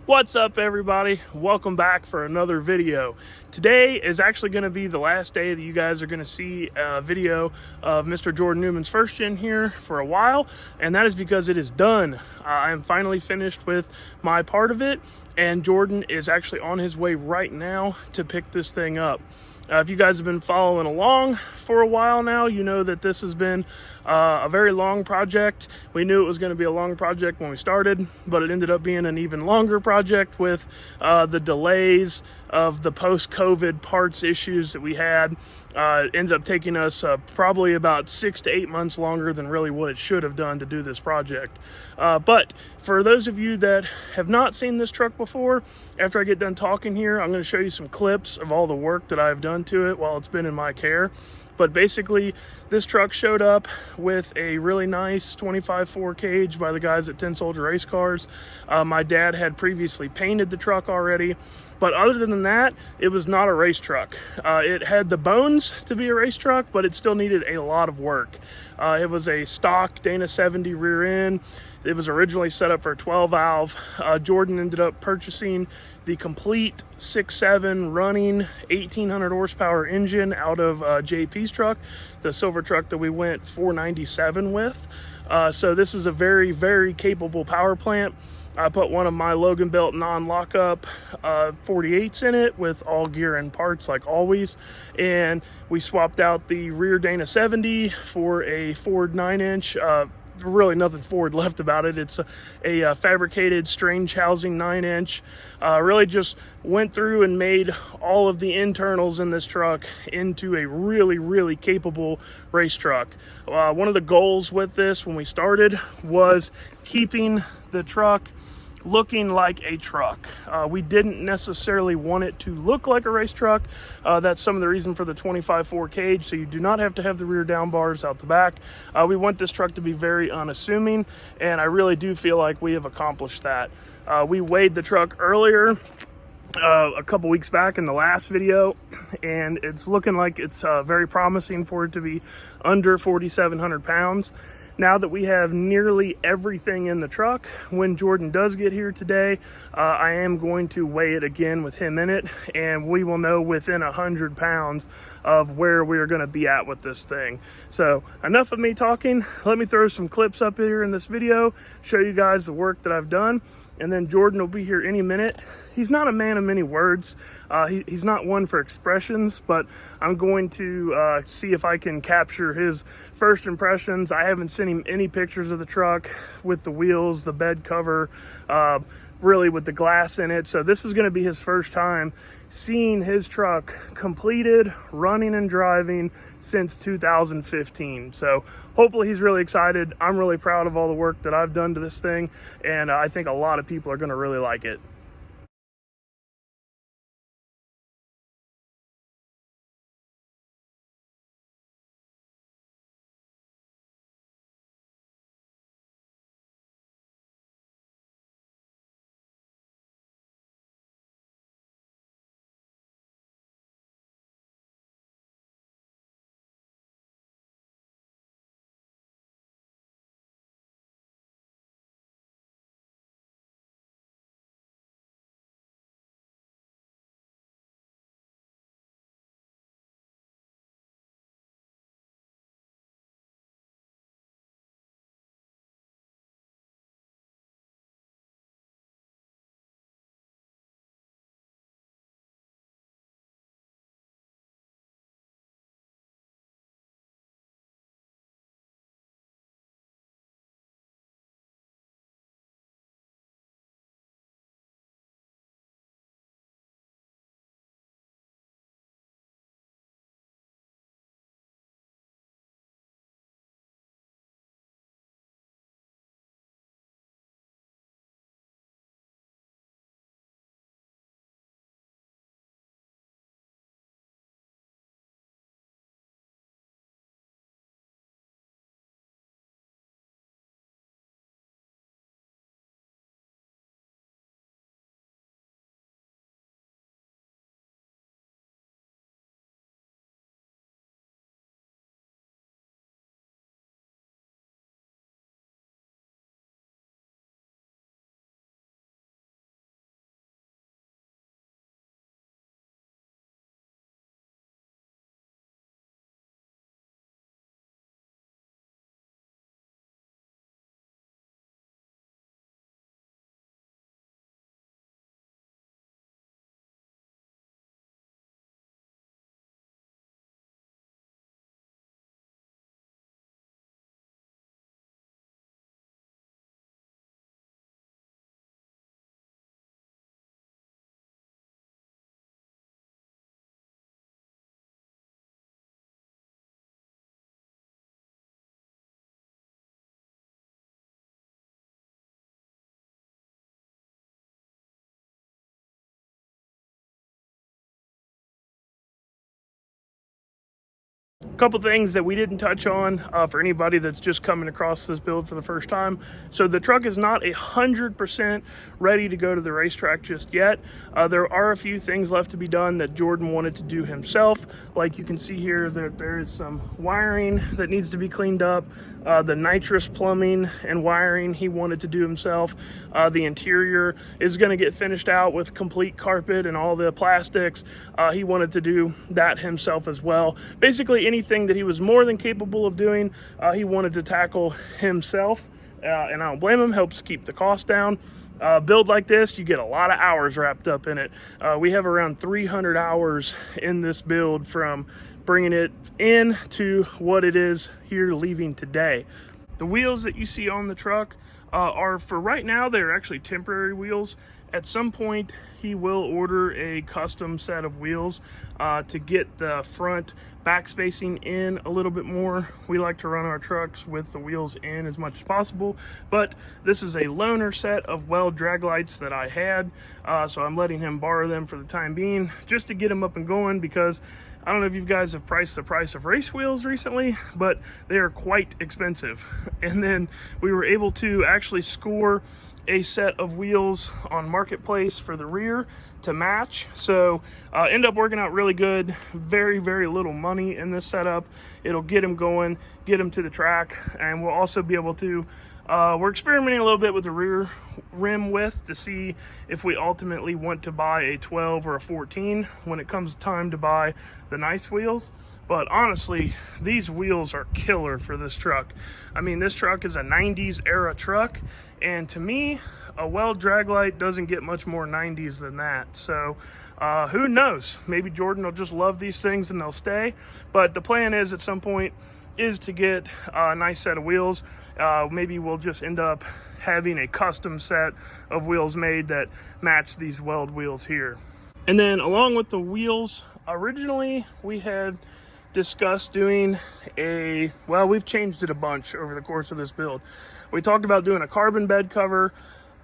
What's up, everybody? Welcome back for another video. Today is actually going to be the last day that you guys are going to see a video of Mr. Jordan Newman's first gen here for a while, and that is because it is done. I am finally finished with my part of it, and Jordan is actually on his way right now to pick this thing up. If you guys have been following along for a while now, you know that this has been a very long project. We knew it was going to be a long project when we started, but it ended up being an even longer project with the delays of the post-COVID parts issues that we had. It ended up taking us probably about 6 to 8 months longer than really what it should have done to do this project. But for those of you that have not seen this truck before, after I get done talking here, I'm going to show you some clips of all the work that I've done to it while it's been in my care. But basically, this truck showed up with a really nice 25-4 cage by the guys at 10 Soldier Race Cars. My dad had previously painted the truck already, but other than that, it was not a race truck. It had the bones to be a race truck, but it still needed a lot of work. It was a stock Dana 70 rear end. It was originally set up for a 12 valve. Jordan ended up purchasing the complete 6.7 running 1800 horsepower engine out of JP's truck, the silver truck that we went 497 with. So this is a very, very capable power plant. I put one of my Logan Belt non-lockup 48s in it with all gear and parts like always, and we swapped out the rear Dana 70 for a Ford 9-inch. Really nothing Ford left about it. It's a fabricated strange housing 9-inch. Really just went through and made all of the internals in this truck into a really, really capable race truck. One of the goals with this when we started was keeping the truck looking like a truck. We didn't necessarily want it to look like a race truck. That's some of the reason for the 25-4 cage, so you do not have to have the rear down bars out the back. We want this truck to be very unassuming, and I really do feel like we have accomplished that. We weighed the truck earlier, a couple weeks back in the last video, and it's looking like it's very promising for it to be under 4,700 pounds. Now that we have nearly everything in the truck, when Jordan does get here today, I am going to weigh it again with him in it, and we will know within 100 pounds of where we are going to be at with this thing. So enough of me talking. Let me throw some clips up here in this video, show you guys the work that I've done, and then Jordan will be here any minute. He's not a man of many words. He's not one for expressions, but I'm going to see if I can capture his first impressions. I haven't sent him any pictures of the truck with the wheels, the bed cover, really with the glass in it. So this is going to be his first time seeing his truck completed, running and driving since 2015. So hopefully he's really excited. I'm really proud of all the work that I've done to this thing, and I think a lot of people are going to really like it. Couple things that we didn't touch on for anybody that's just coming across this build for the first time. So the truck is not 100% ready to go to the racetrack just yet. There are a few things left to be done that Jordan wanted to do himself. Like you can see here, there is some wiring that needs to be cleaned up. The nitrous plumbing and wiring he wanted to do himself. The interior is going to get finished out with complete carpet and all the plastics. He wanted to do that himself as well. Basically anything that he was more than capable of doing, he wanted to tackle himself, and I don't blame him. Helps keep the cost down. Build like this, you get a lot of hours wrapped up in it. We have around 300 hours in this build, from bringing it in to what it is here leaving today. The wheels that you see on the truck are, for right now, they're actually temporary wheels. At some point, he will order a custom set of wheels to get the front back spacing in a little bit more. We like to run our trucks with the wheels in as much as possible, but this is a loaner set of Weld drag lights that I had, so I'm letting him borrow them for the time being, just to get him up and going, because I don't know if you guys have priced the price of race wheels recently, but they are quite expensive. And then we were able to actually score a set of wheels on Marketplace for the rear to match, so end up working out really good. Very little money in this setup. It'll get him going, get him to the track, and we'll also be able to we're experimenting a little bit with the rear rim width to see if we ultimately want to buy a 12 or a 14 when it comes time to buy the nice wheels. But honestly, these wheels are killer for this truck. I mean, this truck is a 90s era truck, and to me, a Weld drag light doesn't get much more 90s than that. So who knows? Maybe Jordan will just love these things and they'll stay. But the plan is, at some point, is to get a nice set of wheels. Maybe we'll just end up having a custom set of wheels made that match these Weld wheels here. And then along with the wheels, originally we had discussed doing we've changed it a bunch over the course of this build. We talked about doing a carbon bed cover.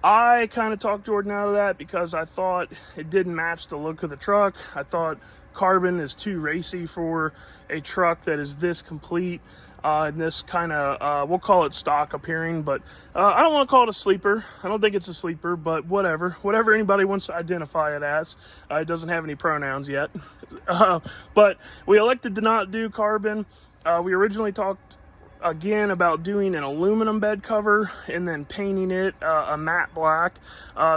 I kind of talked Jordan out of that because I thought it didn't match the look of the truck. I thought carbon is too racy for a truck that is this complete, and this kind of, we'll call it stock appearing, but I don't want to call it a sleeper. I don't think it's a sleeper, but whatever anybody wants to identify it as. It doesn't have any pronouns yet. But we elected to not do carbon. We originally talked again about doing an aluminum bed cover and then painting it a matte black,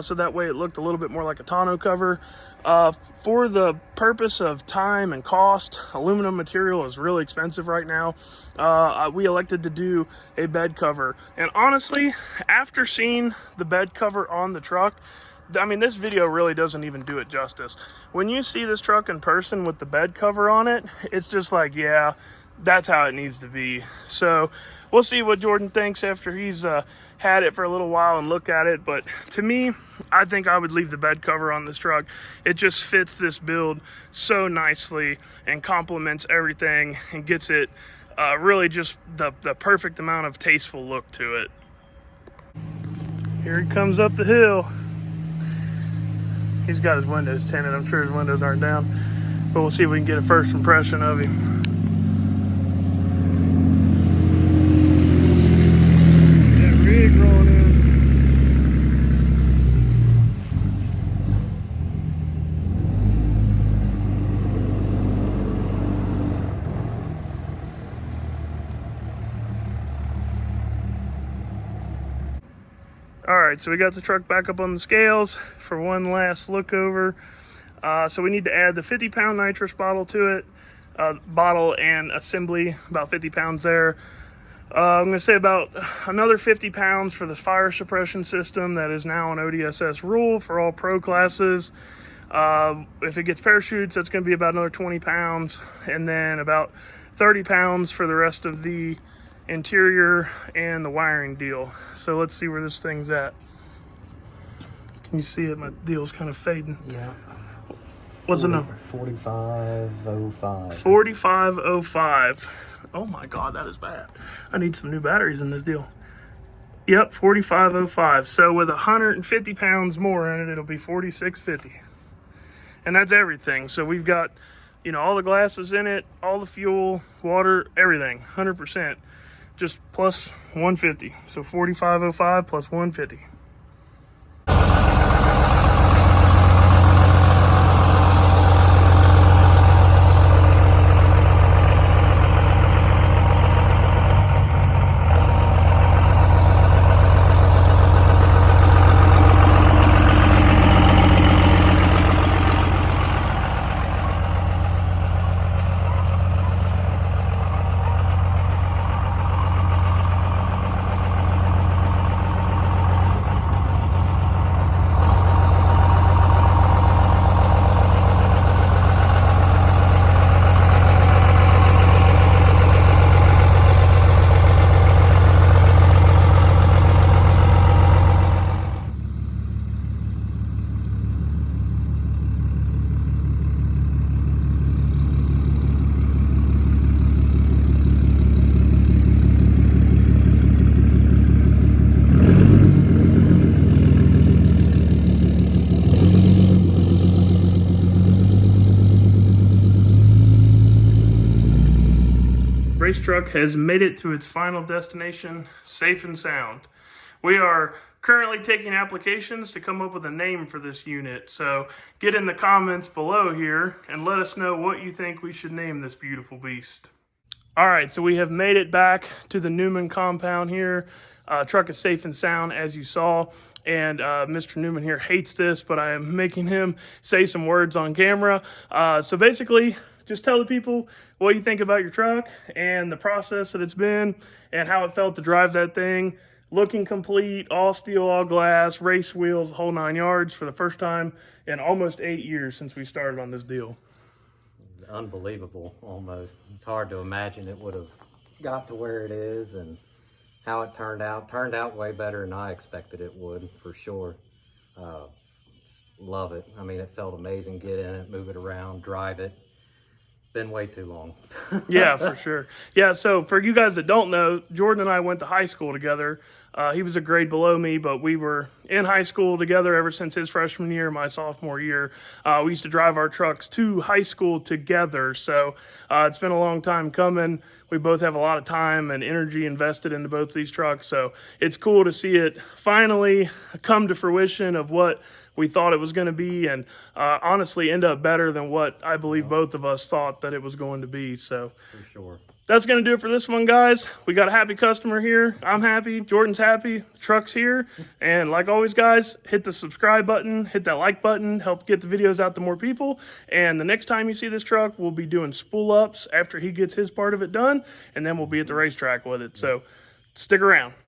so that way it looked a little bit more like a tonneau cover. For the purpose of time and cost, aluminum material is really expensive right now. We elected to do a bed cover, and honestly, after seeing the bed cover on the truck, I mean, this video really doesn't even do it justice. When you see this truck in person with the bed cover on it, it's just like, yeah, that's how it needs to be. So we'll see what Jordan thinks after he's had it for a little while and look at it. But to me, I think I would leave the bed cover on this truck. It just fits this build so nicely and complements everything and gets it really just the perfect amount of tasteful look to it. Here he comes up the hill. He's got his windows tinted. I'm sure his windows aren't down, but we'll see if we can get a first impression of him. All right, so we got the truck back up on the scales for one last look over. So we need to add the 50-pound nitrous bottle to it, bottle and assembly, about 50 pounds there. I'm gonna say about another 50 pounds for this fire suppression system that is now an ODSS rule for all pro classes. If it gets parachutes, that's gonna be about another 20 pounds, and then about 30 pounds for the rest of the interior and the wiring deal. So let's see where this thing's at. Can you see it? My deal's kind of fading. Yeah. What's the number? 4505. 4505. Oh my God, that is bad. I need some new batteries in this deal. Yep, 4505. So with 150 pounds more in it, it'll be 4650. And that's everything. So we've got You know, all the glass is in it, all the fuel, water, everything, 100%. Just plus 150. So 4505 plus 150. Race truck has made it to its final destination, safe and sound. We are currently taking applications to come up with a name for this unit, so get in the comments below here and let us know what you think we should name this beautiful beast. All right, so we have made it back to the Newman compound here. Truck is safe and sound, as you saw, and Mr. Newman here hates this, but I am making him say some words on camera. So basically, just tell the people what you think about your truck and the process that it's been and how it felt to drive that thing. Looking complete, all steel, all glass, race wheels, the whole 9 yards for the first time in almost 8 years since we started on this deal. Unbelievable, almost. It's hard to imagine it would have got to where it is, and how it turned out way better than I expected it would, for sure. Love it. I mean, it felt amazing. Get in it, move it around, drive it. Been way too long. Yeah, for sure. Yeah, so for you guys that don't know, Jordan and I went to high school together. He was a grade below me, but we were in high school together ever since his freshman year, my sophomore year. We used to drive our trucks to high school together, so it's been a long time coming. We both have a lot of time and energy invested into both these trucks, so it's cool to see it finally come to fruition of what we thought it was going to be, and honestly end up better than what I believe both of us thought that it was going to be. So For sure. that's going to do it for this one, guys. We got a happy customer here. I'm happy. Jordan's happy. The truck's here. And like always, guys, hit the subscribe button, hit that like button, help get the videos out to more people. And the next time you see this truck, we'll be doing spool ups after he gets his part of it done, and then we'll be at the racetrack with it. So stick around.